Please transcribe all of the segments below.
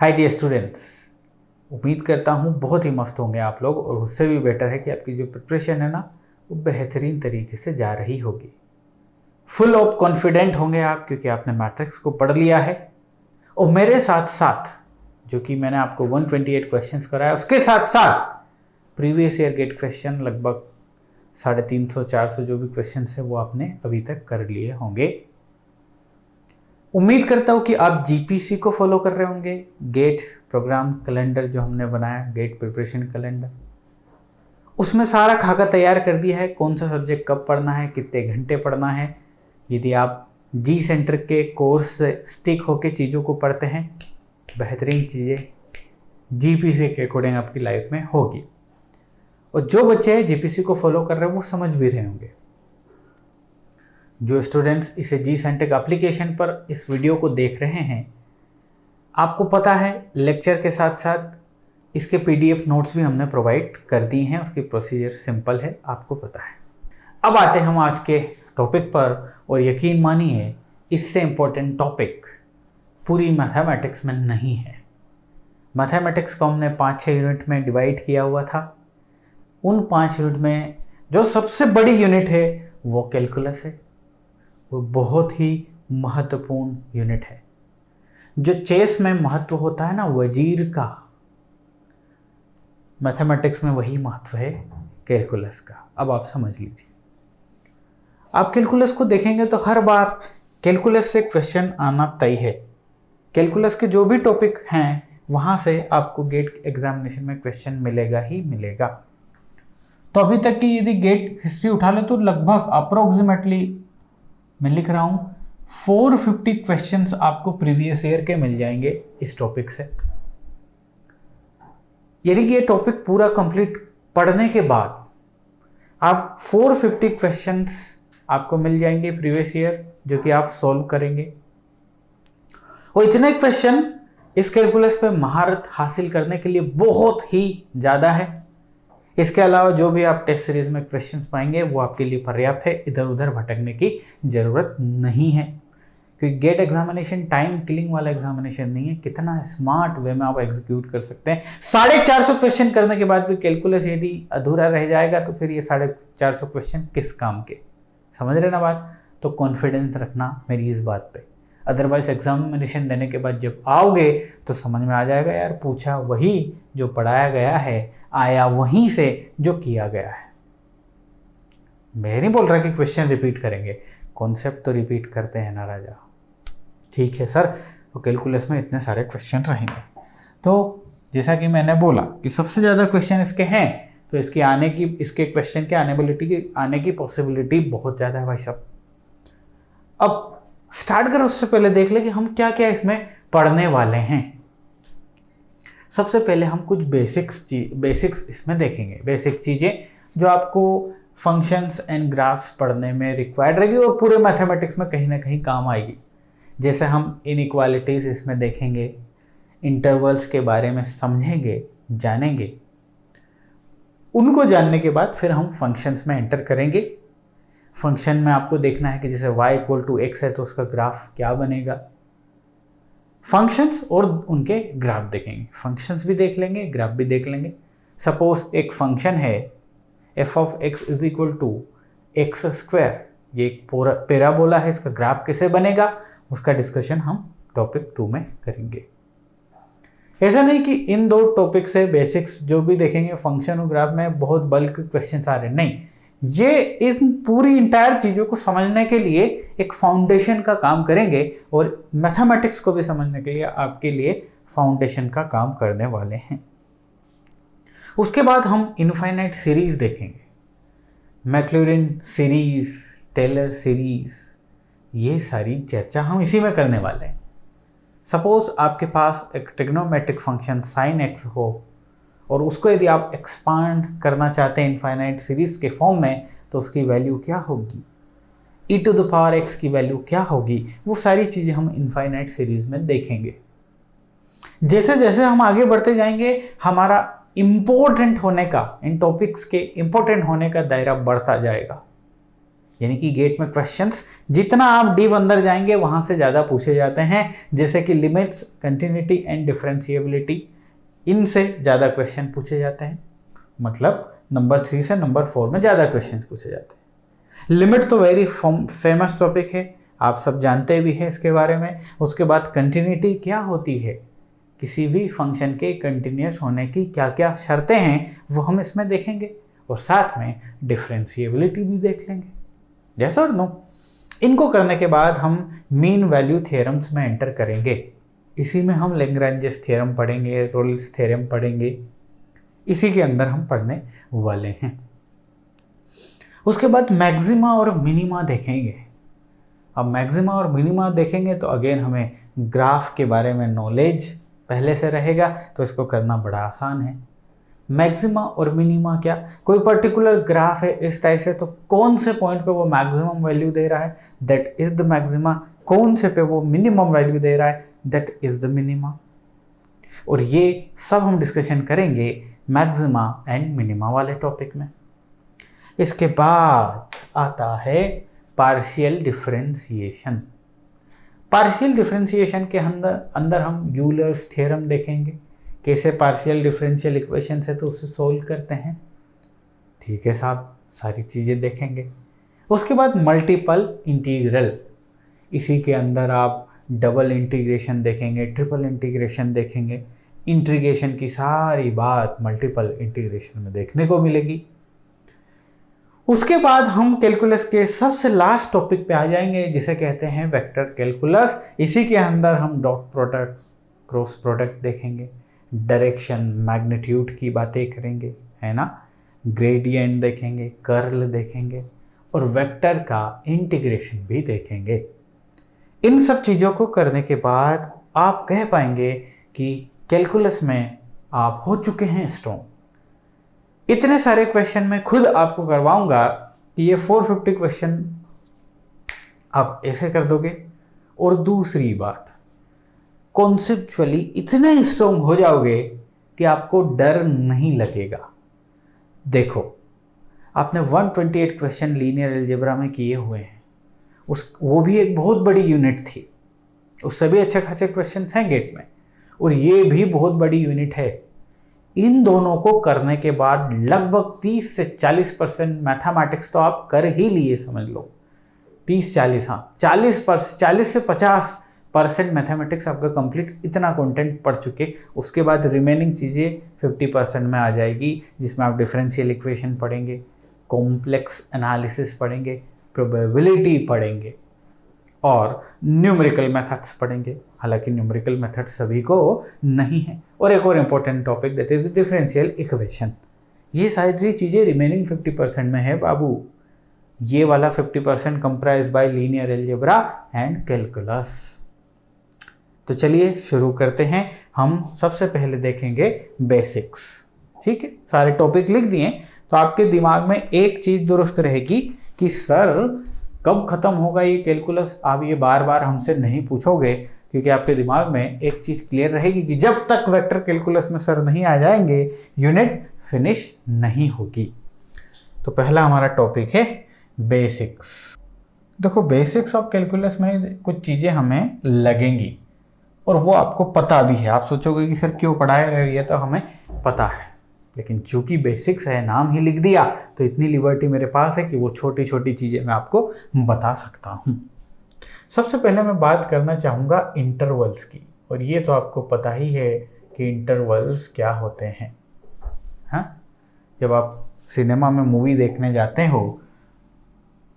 Hi dear students, उम्मीद करता हूँ बहुत ही मस्त होंगे आप लोग और उससे भी बेटर है कि आपकी जो प्रिपरेशन है ना वो बेहतरीन तरीके से जा रही होगी। फुल ऑफ कॉन्फिडेंट होंगे आप क्योंकि आपने मैट्रिक्स को पढ़ लिया है और मेरे साथ साथ जो कि मैंने आपको 128 क्वेश्चंस कराया उसके साथ साथ प्रीवियस ईयर गेट क्वेश्चन लगभग 350-400 जो भी क्वेश्चन है वो आपने अभी तक कर लिए होंगे। उम्मीद करता हूँ कि आप जीपीसी को फॉलो कर रहे होंगे, गेट प्रोग्राम कैलेंडर जो हमने बनाया, गेट प्रिपरेशन कैलेंडर, उसमें सारा खाका तैयार कर दिया है। कौन सा सब्जेक्ट कब पढ़ना है, कितने घंटे पढ़ना है। यदि आप जी सेंटर के कोर्स से स्टिक होकर चीज़ों को पढ़ते हैं, बेहतरीन चीज़ें जीपीसी के अकॉर्डिंग आपकी लाइफ में होगी। और जो बच्चे जीपीसी को फॉलो कर रहे हैं वो समझ भी रहे होंगे। जो स्टूडेंट्स इसे जी सेंटेक एप्लीकेशन पर इस वीडियो को देख रहे हैं, आपको पता है लेक्चर के साथ साथ इसके पीडीएफ नोट्स भी हमने प्रोवाइड कर दी हैं। उसकी प्रोसीजर सिंपल है, आपको पता है। अब आते हैं हम आज के टॉपिक पर और यकीन मानिए इससे इम्पोर्टेंट टॉपिक पूरी मैथमेटिक्स में नहीं है। मैथमेटिक्स को हमने 5-6 यूनिट में डिवाइड किया हुआ था। उन 5 यूनिट में जो सबसे बड़ी यूनिट है वो कैलकुलस है। वो बहुत ही महत्वपूर्ण यूनिट है। जो चेस में महत्व होता है ना वजीर का, मैथमेटिक्स में वही महत्व है कैलकुलस का। अब आप समझ लीजिए, आप कैलकुलस को देखेंगे तो हर बार कैलकुलस से क्वेश्चन आना तय है। कैलकुलस के जो भी टॉपिक हैं वहाँ से आपको गेट एग्जामिनेशन में क्वेश्चन मिलेगा ही मिलेगा। तो अभी तक की यदि गेट हिस्ट्री उठा ले तो लगभग अप्रोक्सीमेटली मैं लिख रहा हूँ 450 क्वेश्चंस आपको प्रीवियस ईयर के मिल जाएंगे इस टॉपिक से। यानी कि ये टॉपिक पूरा कंप्लीट पढ़ने के बाद आप 450 क्वेश्चंस आपको मिल जाएंगे प्रीवियस ईयर, जो कि आप सॉल्व करेंगे। और इतने क्वेश्चन इस कैलकुलस पे महारत हासिल करने के लिए बहुत ही ज़्यादा है। इसके अलावा जो भी आप टेस्ट सीरीज में क्वेश्चंस पाएंगे वो आपके लिए पर्याप्त है। इधर उधर भटकने की ज़रूरत नहीं है क्योंकि गेट एग्जामिनेशन टाइम किलिंग वाला एग्जामिनेशन नहीं है। कितना स्मार्ट वे में आप एग्जीक्यूट कर सकते हैं। 450 क्वेश्चन करने के बाद भी कैलकुलस यदि अधूरा रह जाएगा तो फिर ये 450 क्वेश्चन किस काम के, समझ रहे ना बात। तो कॉन्फिडेंस रखना मेरी इस बात पे। अदरवाइज एग्जामिनेशन देने के बाद जब आओगे तो समझ में आ जाएगा यार पूछा वही जो पढ़ाया गया है, आया वहीं से जो किया गया है। मैं नहीं बोल रहा कि क्वेश्चन रिपीट करेंगे, कॉन्सेप्ट तो रिपीट करते हैं ना राजा। ठीक है सर, तो कैलकुलस में इतने सारे क्वेश्चन रहेंगे। तो जैसा कि मैंने बोला कि सबसे ज़्यादा क्वेश्चन इसके हैं, तो इसके क्वेश्चन के आने की पॉसिबिलिटी बहुत ज़्यादा है भाई साहब। अब स्टार्ट करो उससे पहले देख ले कि हम क्या क्या इसमें पढ़ने वाले हैं। सबसे पहले हम कुछ बेसिक्स इसमें देखेंगे। बेसिक चीज़ें जो आपको फंक्शंस एंड ग्राफ्स पढ़ने में रिक्वायर्ड रहेगी और पूरे मैथमेटिक्स में कहीं ना कहीं काम आएगी। जैसे हम इनइक्वालिटीज़ इसमें देखेंगे, इंटरवल्स के बारे में समझेंगे, जानेंगे। उनको जानने के बाद फिर हम फंक्शंस में एंटर करेंगे। फंक्शन में आपको देखना है कि जैसे y=x है तो उसका ग्राफ क्या बनेगा। फंक्शंस और उनके ग्राफ देखेंगे। फंक्शंस भी देख लेंगे, ग्राफ भी देख लेंगे। सपोज एक फंक्शन है f(x) = x²। ये एक पैराबोला है, इसका ग्राफ कैसे बनेगा उसका डिस्कशन हम टॉपिक 2 में करेंगे। ऐसा नहीं कि इन दो टॉपिक से बेसिक्स जो भी देखेंगे फंक्शन और ग्राफ में बहुत बल्क क्वेश्चन आ रहे, नहीं। ये इन पूरी इंटायर चीज़ों को समझने के लिए एक फाउंडेशन का काम करेंगे और मैथमेटिक्स को भी समझने के लिए आपके लिए फाउंडेशन का काम करने वाले हैं। उसके बाद हम इनफाइनाइट सीरीज देखेंगे, मैक्लॉरिन सीरीज, टेलर सीरीज, ये सारी चर्चा हम इसी में करने वाले हैं। सपोज आपके पास एक ट्रिग्नोमेट्रिक फंक्शन sin x हो और उसको यदि आप एक्सपांड करना चाहते हैं इनफाइनाइट सीरीज के फॉर्म में, तो उसकी वैल्यू क्या होगी, e⁻x की वैल्यू क्या होगी, वो सारी चीज़ें हम इनफाइनाइट सीरीज में देखेंगे। जैसे जैसे हम आगे बढ़ते जाएंगे हमारा इम्पोर्टेंट होने का, इन टॉपिक्स के इम्पोर्टेंट होने का दायरा बढ़ता जाएगा। यानी कि गेट में क्वेश्चंस जितना आप डीप अंदर जाएंगे वहां से ज़्यादा पूछे जाते हैं, जैसे कि लिमिट्स, कंटिन्यूटी एंड डिफरेंशिएबिलिटी, इनसे ज़्यादा क्वेश्चन पूछे जाते हैं। मतलब नंबर 3 से नंबर 4 में ज़्यादा क्वेश्चन पूछे जाते हैं। लिमिट तो वेरी फेमस टॉपिक है, आप सब जानते भी हैं इसके बारे में। उसके बाद कंटिन्यूटी क्या होती है, किसी भी फंक्शन के कंटिन्यूस होने की क्या क्या शर्तें हैं वो हम इसमें देखेंगे, और साथ में डिफरेंशिएबिलिटी भी देख लेंगे। यस और नो। इनको करने के बाद हम मीन वैल्यू थ्योरम्स में एंटर करेंगे। इसी में हम लैग्रेंजेस थ्योरम पढ़ेंगे, रोल्स थ्योरम पढ़ेंगे, इसी के अंदर हम पढ़ने वाले हैं। उसके बाद मैक्सिमा और मिनिमा देखेंगे। अब मैक्सिमा और मिनिमा देखेंगे तो अगेन हमें ग्राफ के बारे में नॉलेज पहले से रहेगा, तो इसको करना बड़ा आसान है। मैक्सिमा और मिनिमा क्या, कोई पर्टिकुलर ग्राफ है इस टाइप से, तो कौन से पॉइंट पे वो मैक्सिमम वैल्यू दे रहा है, दैट इज द मैक्सिमा। कौन से पे वो मिनिमम वैल्यू दे रहा है, दैट इज द मिनिमा। और ये सब हम डिस्कशन करेंगे मैक्सिमा एंड मिनिमा वाले टॉपिक में। इसके बाद आता है पार्शियल डिफरेंशिएशन। पार्शियल डिफरेंशिएशन के अंदर हम यूलर्स थ्योरम देखेंगे, कैसे पार्शियल डिफरेंशियल इक्वेशन है तो उसे सोल्व करते हैं। ठीक है साहब, सारी चीज़ें देखेंगे। उसके बाद मल्टीपल इंटीग्रल, इसी के अंदर आप डबल इंटीग्रेशन देखेंगे, ट्रिपल इंटीग्रेशन देखेंगे। इंटीग्रेशन की सारी बात मल्टीपल इंटीग्रेशन में देखने को मिलेगी। उसके बाद हम कैलकुलस के सबसे लास्ट टॉपिक पे आ जाएंगे, जिसे कहते हैं वेक्टर कैलकुलस। इसी के अंदर हम डॉट प्रोडक्ट, क्रॉस प्रोडक्ट देखेंगे, डायरेक्शन, मैग्नीट्यूड की बातें करेंगे, है ना, ग्रेडियंट देखेंगे, कर्ल देखेंगे, और वेक्टर का इंटीग्रेशन भी देखेंगे। इन सब चीज़ों को करने के बाद आप कह पाएंगे कि कैलकुलस में आप हो चुके हैं स्ट्रॉन्ग। इतने सारे क्वेश्चन मैं खुद आपको करवाऊंगा कि ये 450 क्वेश्चन आप ऐसे कर दोगे। और दूसरी बात, कॉन्सेप्चुअली इतने स्ट्रॉन्ग हो जाओगे कि आपको डर नहीं लगेगा। देखो, आपने 128 क्वेश्चन लीनियर अलजेब्रा में किए हुए हैं, वो भी एक बहुत बड़ी यूनिट थी, उससे भी अच्छे खासे क्वेश्चन हैं गेट में, और ये भी बहुत बड़ी यूनिट है। इन दोनों को करने के बाद लगभग 30 से 40% मैथमेटिक्स तो आप कर ही लिए, समझ लो 30-40, हाँ 40 से 50% मैथमेटिक्स आपका कंप्लीट, इतना कंटेंट पढ़ चुके। उसके बाद रिमेनिंग चीज़ें 50% में आ जाएगी, जिसमें आप डिफरेंशियल इक्वेशन पढ़ेंगे, कॉम्प्लेक्स एनालिसिस पढ़ेंगे, प्रोबेबिलिटी पढ़ेंगे, और न्यूमेरिकल मेथड्स पढ़ेंगे। हालांकि न्यूमेरिकल मेथड सभी को नहीं है। और एक और important topic that is the differential equation. ये सारी चीज़ें रिमेनिंग 50% में है बाबू। ये वाला 50% comprised bye linear algebra and calculus. तो चलिए शुरू करते हैं। हम सबसे पहले देखेंगे बेसिक्स। ठीक है, सारे टॉपिक लिख दिए, तो आपके दिमाग में एक चीज़ दुरुस्त रहेगी कि सर कब खत्म होगा ये कैलकुलस। आप ये बार बार हमसे नहीं पूछोगे, क्योंकि आपके दिमाग में एक चीज़ क्लियर रहेगी कि जब तक वेक्टर कैलकुलस में सर नहीं आ जाएंगे यूनिट फिनिश नहीं होगी। तो पहला हमारा टॉपिक है बेसिक्स। देखो, बेसिक्स ऑफ कैलकुलस में कुछ चीज़ें हमें लगेंगी, और वो आपको पता भी है। आप सोचोगे कि सर क्यों पढ़ाया रहे, ये तो हमें पता है, लेकिन चूंकि बेसिक्स है, नाम ही लिख दिया, तो इतनी लिबर्टी मेरे पास है कि वो छोटी छोटी चीज़ें मैं आपको बता सकता हूँ। सबसे पहले मैं बात करना चाहूँगा इंटरवल्स की, और ये तो आपको पता ही है कि इंटरवल्स क्या होते हैं। हाँ, जब आप सिनेमा में मूवी देखने जाते हो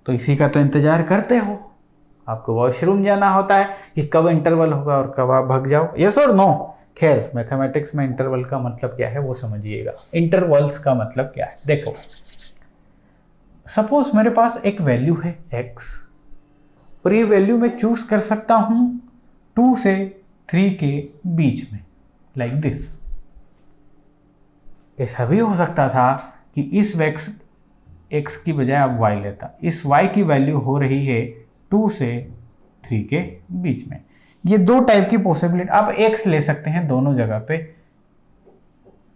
तो इसी का तो इंतज़ार करते हो। आपको वॉशरूम जाना होता है कि कब इंटरवल होगा और कब आप भाग जाओ। यस और नो? खैर, मैथमेटिक्स में इंटरवल का मतलब क्या है वो समझिएगा। इंटरवल्स का मतलब क्या है, देखो, सपोज मेरे पास एक वैल्यू है x, और ये वैल्यू मैं चूज कर सकता हूं 2 से 3 के बीच में, लाइक दिस। ऐसा भी हो सकता था कि इस x की बजाय आप y लेता, इस y की वैल्यू हो रही है 2 से 3 के बीच में। ये दो टाइप की पॉसिबिलिटी, आप x ले सकते हैं दोनों जगह पे,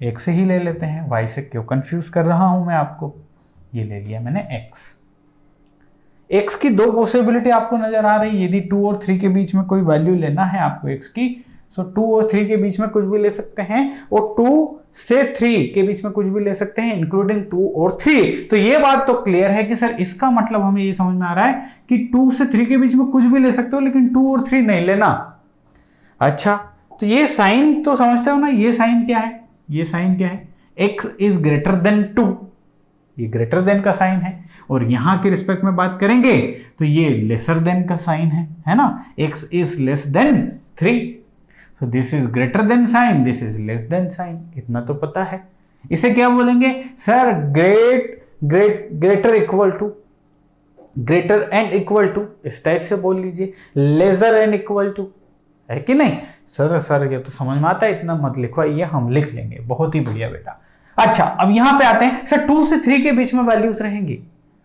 x से ही ले लेते हैं, y से क्यों कंफ्यूज कर रहा हूं मैं आपको। ये ले लिया मैंने x। x की दो पॉसिबिलिटी आपको नजर आ रही है। यदि 2 और 3 के बीच में कोई वैल्यू लेना है आपको x की, सो 2 और 3 के बीच में कुछ भी ले सकते हैं, और 2 से 3 के बीच में कुछ भी ले सकते हैं, इंक्लूडिंग 2 और 3। तो ये बात तो क्लियर है कि सर इसका मतलब हमें ये समझ में आ रहा है कि 2 से 3 के बीच में कुछ भी ले सकते हो, लेकिन 2 और 3 नहीं लेना। अच्छा, तो ये साइन तो समझते हो ना, ये साइन क्या है, ये साइन क्या है, x इज ग्रेटर देन 2, ये ग्रेटर देन का साइन है, और यहां के रिस्पेक्ट में बात करेंगे तो ये लेसर देन का साइन है ना, x is less than 3, so this is greater than sign, this is less than sign, इतना तो पता है। इसे क्या बोलेंगे sir, greater equal to, greater and equal to, इस टाइप से बोल लीजिए, लेसर एंड इक्वल टू, है कि नहीं। सर ये तो समझ में आता है, इतना मत लिखवाइए, हम लिख लेंगे, बहुत ही बढ़िया बेटा। अच्छा, अब यहां पे आते हैं सर, 2 से 3 के बीच में वैल्यूज रहेंगी,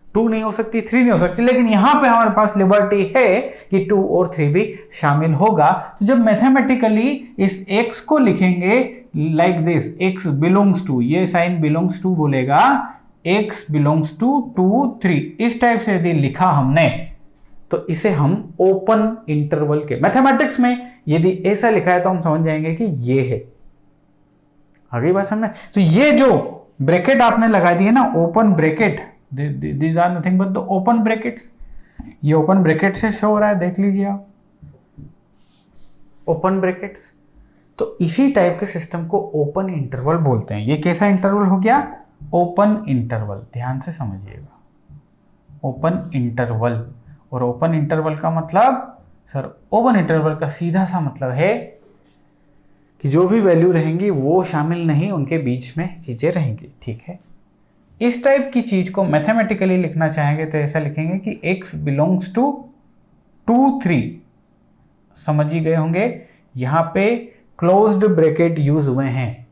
2 नहीं हो सकती, 3 नहीं हो सकती, लेकिन यहां पे हमारे पास लिबर्टी है कि 2 और 3 भी शामिल होगा। तो जब मैथमेटिकली इस x को लिखेंगे like this, x belongs to, ये साइन बिलोंग्स टू बोलेगा, x बिलोंग्स टू 2 3, इस टाइप से यदि लिखा हमने तो इसे हम ओपन इंटरवल के मैथमेटिक्स में यदि ऐसा लिखा है तो हम समझ जाएंगे कि ये है। आगे बात समझ, तो ये जो ब्रैकेट आपने लगा दी है ना, open bracket, these are nothing but the open brackets, ये ओपन ब्रैकेट से शो हो रहा है, देख लीजिए आप, ओपन ब्रैकेट्स। तो इसी टाइप के सिस्टम को ओपन इंटरवल बोलते हैं। ये कैसा इंटरवल हो गया, ओपन इंटरवल, ध्यान से समझिएगा, ओपन इंटरवल। और ओपन इंटरवल का मतलब सर, ओपन इंटरवल का सीधा सा मतलब है कि जो भी वैल्यू रहेंगी वो शामिल नहीं, उनके बीच में चीजें रहेंगी, ठीक है। इस टाइप की चीज को मैथमेटिकली लिखना चाहेंगे तो ऐसा लिखेंगे कि x बिलोंग्स टू 2 3, समझ ही गए होंगे, यहां पे क्लोज्ड ब्रैकेट यूज हुए हैं,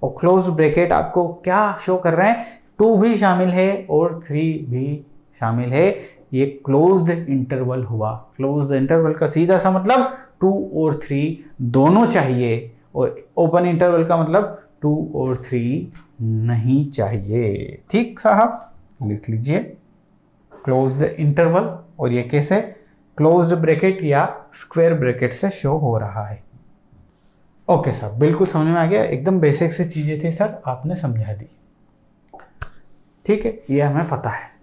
और क्लोज्ड ब्रैकेट आपको क्या शो कर रहे हैं, 2 भी शामिल है और 3 भी शामिल है, ये क्लोज्ड इंटरवल हुआ। क्लोज्ड इंटरवल का सीधा सा मतलब 2 और 3 दोनों चाहिए, और ओपन इंटरवल का मतलब 2 और 3 नहीं चाहिए। ठीक साहब, लिख लीजिए क्लोज्ड इंटरवल, और ये कैसे, क्लोज्ड ब्रैकेट या स्क्वायर ब्रैकेट से शो हो रहा है। ओके साहब, बिल्कुल समझ में आ गया, एकदम बेसिक सी चीजें थी सर, आपने समझा दी, ठीक है, ये हमें पता है।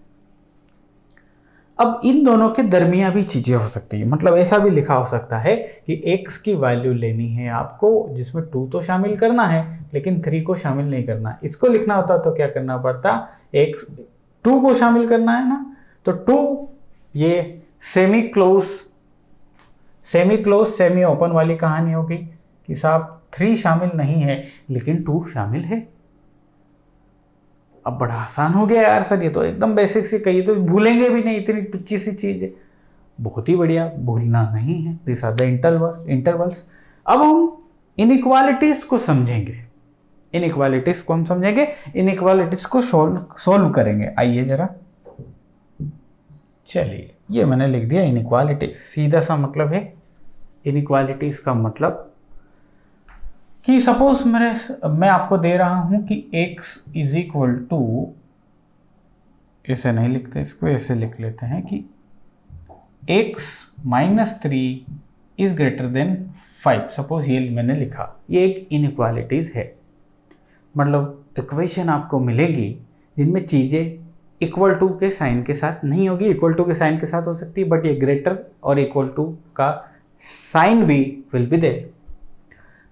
अब इन दोनों के दरमियान भी चीजें हो सकती है, मतलब ऐसा भी लिखा हो सकता है कि x की वैल्यू लेनी है आपको जिसमें 2 तो शामिल करना है लेकिन 3 को शामिल नहीं करना। इसको लिखना होता तो क्या करना पड़ता, x 2 को शामिल करना है ना, तो 2 ये सेमी क्लोज सेमी ओपन वाली कहानी होगी कि साहब 3 शामिल नहीं है लेकिन 2 शामिल है। अब बड़ा आसान हो गया यार सर, ये तो एकदम बेसिक सी, कही तो भूलेंगे भी नहीं, इतनी टुच्ची सी चीज है, बहुत ही बढ़िया, भूलना नहीं है। This are the intervals. अब हम इनइक्वालिटीज को समझेंगे, इनइक्वालिटीज को हम समझेंगे, इनइक्वालिटीज को सोल्व करेंगे। आइए जरा, चलिए ये मैंने लिख दिया इनइक्वालिटीज, सीधा सा मतलब है इनइक्वालिटीज का मतलब कि सपोज मैं आपको दे रहा हूं कि x इज इक्वल टू, ऐसे नहीं लिखते इसको, ऐसे लिख लेते हैं कि x minus 3 is greater then 5, suppose ये मैंने लिखा, ये एक इनइक्वालिटीज है। मतलब इक्वेशन आपको मिलेगी जिनमें चीजें इक्वल टू के साइन के साथ नहीं होगी, इक्वल टू के साइन के साथ हो सकती है, बट ये ग्रेटर और इक्वल टू का साइन भी विल बी देयर।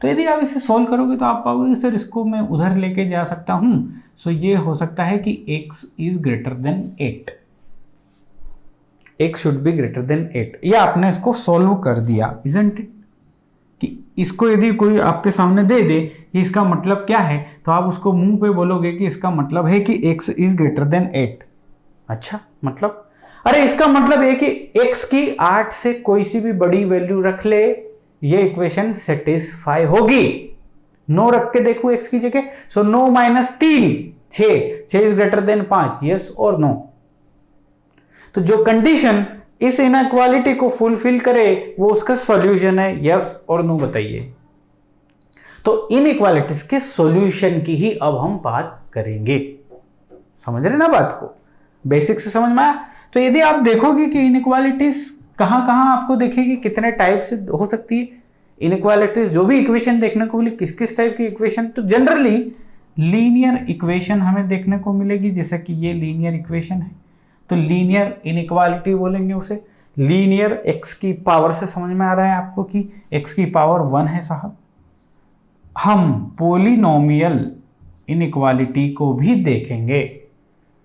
तो यदि आप इसे सोल्व करोगे तो आप पाओगे सर इसको मैं उधर लेके जा सकता हूं, सो ये हो सकता है कि x is greater then 8, x should be greater than 8। ये आपने इसको सोल्व कर दिया, इजंट इट, कि इसको यदि कोई आपके सामने दे दे कि इसका मतलब क्या है, तो आप उसको मुंह पे बोलोगे कि इसका मतलब है कि x इज ग्रेटर देन 8। अच्छा, मतलब अरे इसका मतलब है कि x की 8 से कोई सी भी बड़ी वैल्यू रख ले, ये इक्वेशन सेटिस्फाई होगी। 9 रख के देखो x की जगह, सो 9 minus 3 6 is greater then 5, yes और नो। तो जो कंडीशन इस इनइक्वालिटी को फुलफिल करे वो उसका सॉल्यूशन है, यस और नो बताइए। तो इनइक्वालिटीज के सॉल्यूशन की ही अब हम बात करेंगे, समझ रहे ना बात को, बेसिक से समझ में आया। तो यदि आप देखोगे कि इनइक्वालिटीज कहाँ कहाँ आपको देखेगी, कितने टाइप से हो सकती है इनइक्वालिटीज, जो भी इक्वेशन देखने को मिले, किस किस टाइप की इक्वेशन, तो जनरली लीनियर इक्वेशन हमें देखने को मिलेगी। जैसे कि ये लीनियर इक्वेशन है तो लीनियर इनइक्वालिटी बोलेंगे उसे। लीनियर एक्स की पावर से समझ में आ रहा है आपको कि एक्स की पावर 1 है साहब। हम पॉलिनोमियल इनइक्वालिटी को भी देखेंगे,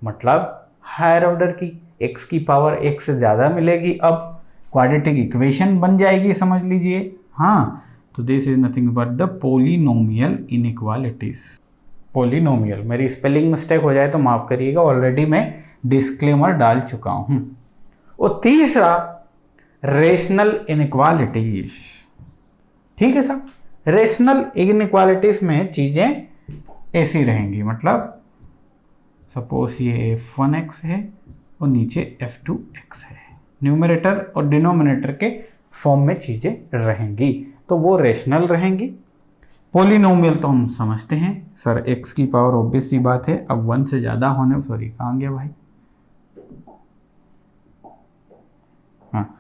मतलब हायर ऑर्डर की, एक्स की पावर 1 से ज़्यादा मिलेगी, अब क्वाड्रेटिक इक्वेशन बन जाएगी, समझ लीजिए। हाँ, तो this is nothing but the polynomial inequalities. Polynomial, मेरी स्पेलिंग मिस्टेक हो जाए तो माफ करिएगा, ऑलरेडी मैं डिस्क्लेमर डाल चुका हूं। और तीसरा रेशनल इनइक्वालिटीज। ठीक है साहब, रेशनल इनइक्वालिटीज में चीजें ऐसी रहेंगी, मतलब सपोज ये f1x है और नीचे f2x है, न्यूमरेटर और डिनोमिनेटर के फॉर्म में चीजें रहेंगी, तो वो रेशनल रहेंगी। पॉलिनोमियल तो हम समझते हैं सर, x की पावर ऑब्वियस सी बात है, अब 1 से ज़्यादा होने, सॉरी कहाँ गया भाई, हाँ,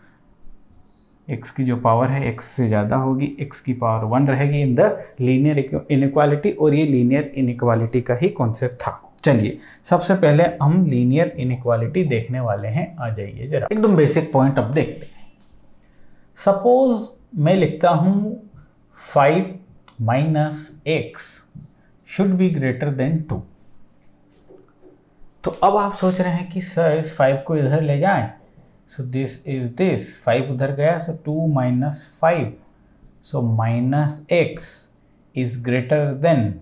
x की जो पावर है x से ज़्यादा होगी, x की पावर 1 रहेगी इन द लीनियर इनइक्वालिटी, और ये लीनियर इनइक्वालिटी का ही कॉन्सेप्ट था। चलिए सबसे पहले हम लीनियर इनइक्वालिटी देखने वाले हैं, आ जाइए जरा, एकदम बेसिक पॉइंट अब देखते हैं। सपोज मैं लिखता हूं 5 minus x should be greater than 2। तो अब आप सोच रहे हैं कि सर इस 5 को इधर ले जाएं, सो दिस इज दिस, 5 उधर गया, सो 2 minus 5, so minus x is greater then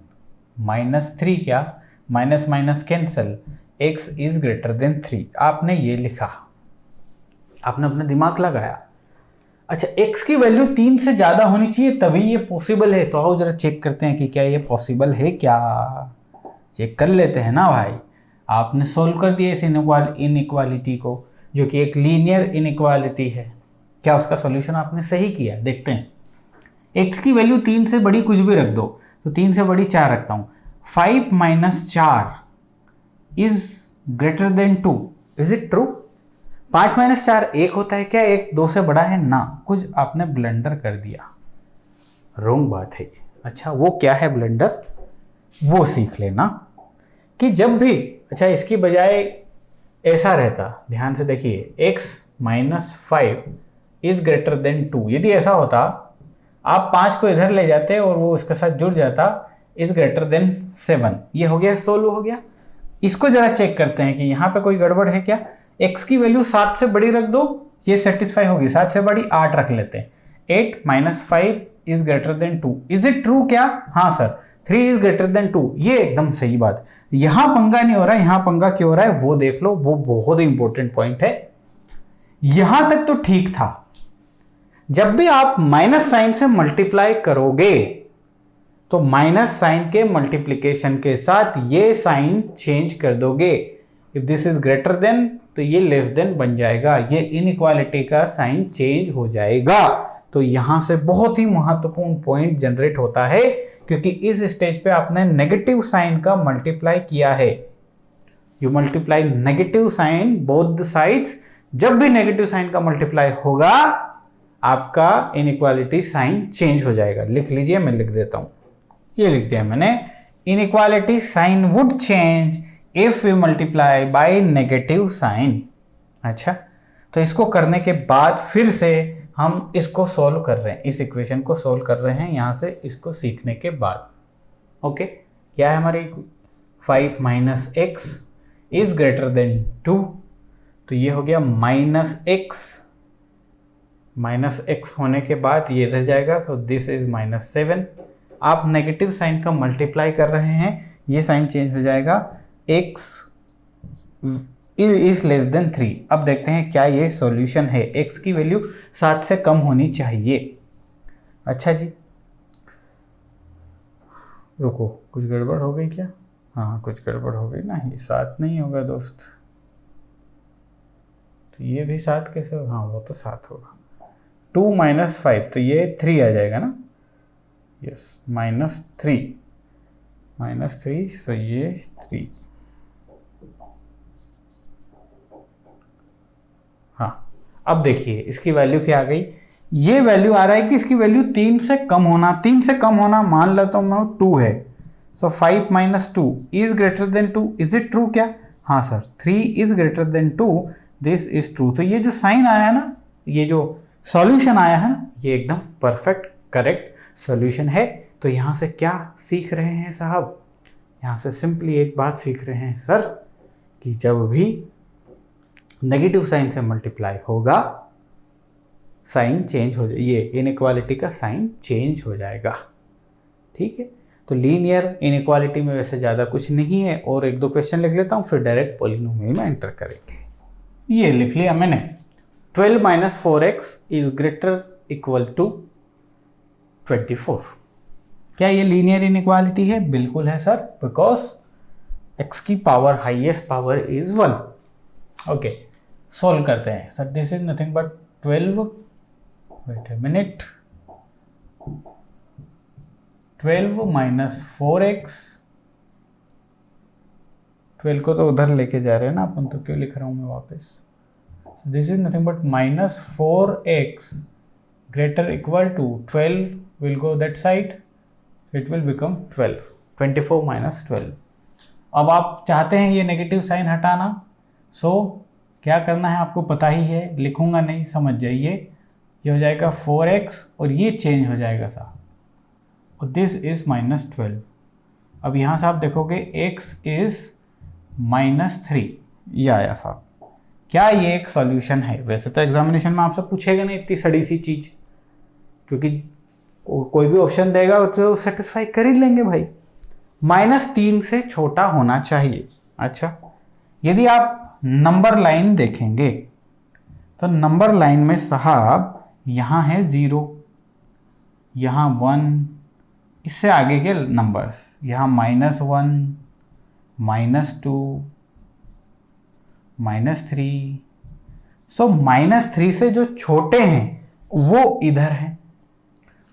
minus 3, क्या minus minus cancel, x is greater then 3। आपने ये लिखा, आपने अपना दिमाग लगाया, अच्छा x की वैल्यू 3 से ज्यादा होनी चाहिए तभी ये पॉसिबल है, तो आओ जरा चेक करते हैं कि क्या ये पॉसिबल है, क्या चेक कर लेते हैं ना भाई। आपने सोल्व कर दिया इस इनइक्वालिटी को, जो कि एक लीनियर इनइक्वालिटी है, क्या उसका सॉल्यूशन आपने सही किया, देखते हैं। x की वैल्यू 3 से बड़ी कुछ भी रख दो, तो 3 से बड़ी 4 रखता हूं, 5 minus 4 is greater then 2, is it true? 5 minus 4 1 होता है क्या, 1 2 से बड़ा है ना, कुछ आपने ब्लंडर कर दिया, रॉन्ग बात है। अच्छा वो क्या है ब्लंडर, वो सीख लेना कि जब भी, अच्छा इसकी बजाय ऐसा रहता, ध्यान से देखिए, x minus 5 is greater then 2, यदि ऐसा होता आप 5 को इधर ले जाते और वो उसके साथ जुड़ जाता, इज ग्रेटर देन 7, ये हो गया, सोल्व हो गया। इसको जरा चेक करते हैं कि यहाँ पे कोई गड़बड़ है क्या। x की वैल्यू 7 से बड़ी रख दो, ये सेटिस्फाई होगी, 7 से बड़ी 8 रख लेते हैं, 8 minus 5 is greater then 2, is it true क्या, हाँ सर 3 इज ग्रेटर देन 2, ये एकदम सही बात। यहां पंगा नहीं हो रहा है, यहां पंगा क्यों हो रहा है वो देख लो, वो बहुत ही इंपॉर्टेंट पॉइंट है। यहां तक तो ठीक था, जब भी आप माइनस साइन से मल्टीप्लाई करोगे तो माइनस साइन के मल्टीप्लीकेशन के साथ ये साइन चेंज कर दोगे, if this is greater then तो ये लेस देन बन जाएगा, ये इनइक्वालिटी का साइन चेंज हो जाएगा। तो यहां से बहुत ही महत्वपूर्ण पॉइंट जनरेट होता है, क्योंकि इस स्टेज पे आपने नेगेटिव साइन का मल्टीप्लाई किया है, you multiply negative sign both the sides, जब भी नेगेटिव साइन का मल्टीप्लाई होगा आपका इनइक्वालिटी साइन चेंज हो जाएगा। लिख लीजिए, मैं लिख देता हूं, ये लिख दिया मैंने, inequality sign would change if we multiply by negative sign. अच्छा, तो इसको करने के बाद फिर से हम इसको सॉल्व कर रहे हैं, इस इक्वेशन को सॉल्व कर रहे हैं यहां से, इसको सीखने के बाद। ओके, क्या है हमारी 5 minus x is greater then 2, तो ये हो गया माइनस एक्स होने के बाद ये इधर जाएगा, सो दिस इज माइनस 7। आप नेगेटिव साइन का मल्टीप्लाई कर रहे हैं, ये साइन चेंज हो जाएगा, x इज लेस देन 3। अब देखते हैं क्या ये सॉल्यूशन है, x की वैल्यू 7 से कम होनी चाहिए। अच्छा जी, रुको, कुछ गड़बड़ हो गई क्या, हाँ कुछ गड़बड़ हो गई ना, ये 7 नहीं होगा दोस्त, तो ये भी 7 कैसे होगा, हाँ वो तो 7 होगा। 2 माइनस 5 तो ये 3 आ जाएगा ना, यस माइनस 3, सो ये 3। हाँ, अब देखिए इसकी वैल्यू क्या आ गई, ये वैल्यू आ रहा है कि इसकी वैल्यू 3 से कम होना, 3 से कम होना मान लेता हूँ मैं 2 है, सो 5 minus 2 is greater then 2, is it true क्या? हाँ sir, 3 is greater then 2, this is true. तो ये जो साइन आया है ना, ये जो सॉल्यूशन आया है ना, ये एकदम परफेक्ट करेक्ट सॉल्यूशन है। तो यहाँ से क्या सीख रहे हैं साहब? यहाँ से सिंपली एक बात सीख रहे हैं सर कि जब भी नेगेटिव साइन से मल्टीप्लाई होगा साइन चेंज हो जाए, ये इनइक्वालिटी का साइन चेंज हो जाएगा। ठीक है, तो लीनियर इनइक्वालिटी में वैसे ज़्यादा कुछ नहीं है, और एक दो क्वेश्चन लिख लेता हूँ फिर डायरेक्ट पॉलिनोमियल में एंटर करेंगे। ये लिख लिया मैंने, 12 minus 4x is greater equal to 24। क्या ये लीनियर इनइक्वालिटी है? बिल्कुल है सर, बिकॉज x की power highest power is 1। Okay, solve करते हैं sir. This is nothing but 12, wait a minute, 12 minus 4x, 12 को तो उधर लेके जा रहे हैं ना अपन, तो क्यों लिख रहा हूँ मैं वापस। This is nothing but minus 4x greater equal to 12 will go that side, it will become 12, 24 minus 12। अब आप चाहते हैं ये नेगेटिव साइन हटाना, सो क्या करना है आपको पता ही है, लिखूंगा नहीं, समझ जाइए। ये हो जाएगा 4x और ये चेंज हो जाएगा साहब, और दिस इज माइनस 12। अब यहाँ से आप देखोगे x इज माइनस 3, ये आया साहब। क्या ये एक सॉल्यूशन है? वैसे तो एग्जामिनेशन में आपसे पूछेगा नहीं इतनी सड़ी सी चीज, क्योंकि कोई भी ऑप्शन देगा तो सेटिस्फाई कर ही लेंगे भाई। -3 से छोटा होना चाहिए। अच्छा, यदि आप नंबर लाइन देखेंगे तो नंबर लाइन में साहब यहाँ है 0, यहाँ 1, इससे आगे के नंबर्स यहाँ -1, -2, -3। सो -3 से जो छोटे हैं वो इधर है,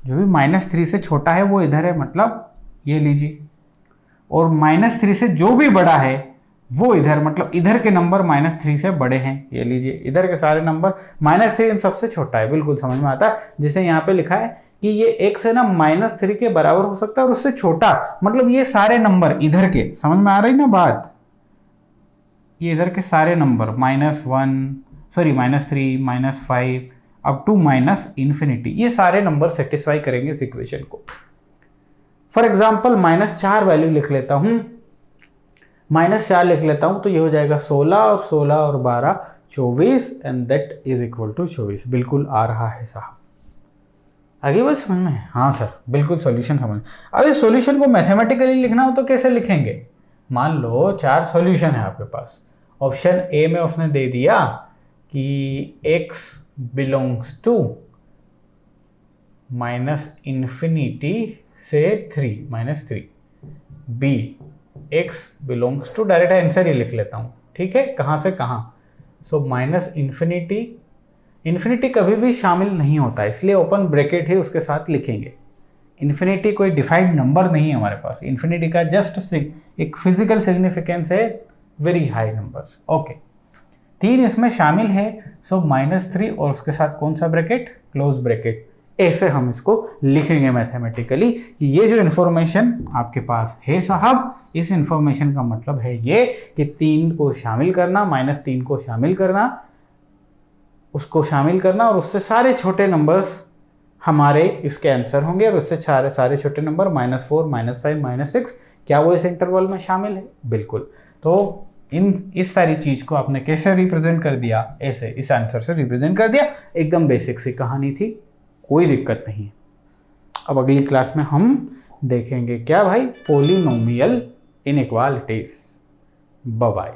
जो भी -3 से छोटा है वो इधर है, मतलब ये लीजिए। और -3 से जो भी बड़ा है वो इधर, मतलब इधर के नंबर -3 से बड़े हैं, ये लीजिए। इधर के सारे नंबर -3 सबसे छोटा है, बिल्कुल समझ में आता है। जिसे यहाँ पे लिखा है कि ये x है ना -3 के बराबर हो सकता है और उससे छोटा, मतलब ये सारे नंबर इधर के, समझ में आ रही ना बात? ये इधर के सारे नंबर -3, -5 अप टू -infinity, ये सारे नंबर सेटिस्फाई करेंगे इस इक्वेशन को। फॉर एग्जाम्पल -4 वैल्यू लिख लेता हूं, -4 लिख लेता हूं, तो ये हो जाएगा 16 और 16 और 12 24, and that is equal to 24। बिल्कुल आ रहा है साहब, आगे बात समझ में? हाँ सर, बिल्कुल सॉल्यूशन समझ। अब इस सॉल्यूशन को मैथमेटिकली लिखना हो तो कैसे लिखेंगे? मान लो 4 सॉल्यूशन है आपके पास, ऑप्शन ए में उसने दे दिया कि x बिलोंग्स टू -infinity से 3, B x belongs to, direct answer ही लिख लेता हूँ, ठीक है, कहाँ से कहाँ। सो इन्फिनिटी कभी भी शामिल नहीं होता, इसलिए ओपन ब्रैकेट ही उसके साथ लिखेंगे। इन्फिनिटी कोई डिफाइंड नंबर नहीं है हमारे पास, इन्फिनिटी का जस्ट एक फिजिकल सिग्निफिकेंस है, वेरी हाई नंबर। ओके, 3 इसमें शामिल है, सो -3 और उसके साथ कौन सा ब्रैकेट? Close bracket. ऐसे हम इसको लिखेंगे मैथमेटिकली कि ये जो इन्फॉर्मेशन आपके पास है साहब, इस इन्फॉर्मेशन का मतलब है ये कि 3 को शामिल करना, -3 को शामिल करना, उसको शामिल करना, और उससे सारे छोटे नंबर्स हमारे इसके आंसर होंगे, और उससे सारे छोटे नंबर -4, -5, -6, क्या वो इस इंटरवल में शामिल है? बिल्कुल। तो इस सारी चीज को आपने कैसे रिप्रेजेंट कर दिया? ऐसे, इस आंसर से रिप्रेजेंट कर दिया। एकदम बेसिक सी कहानी थी, कोई दिक्कत नहीं है। अब अगली क्लास में हम देखेंगे क्या भाई? Polynomial inequalities. Bye bye.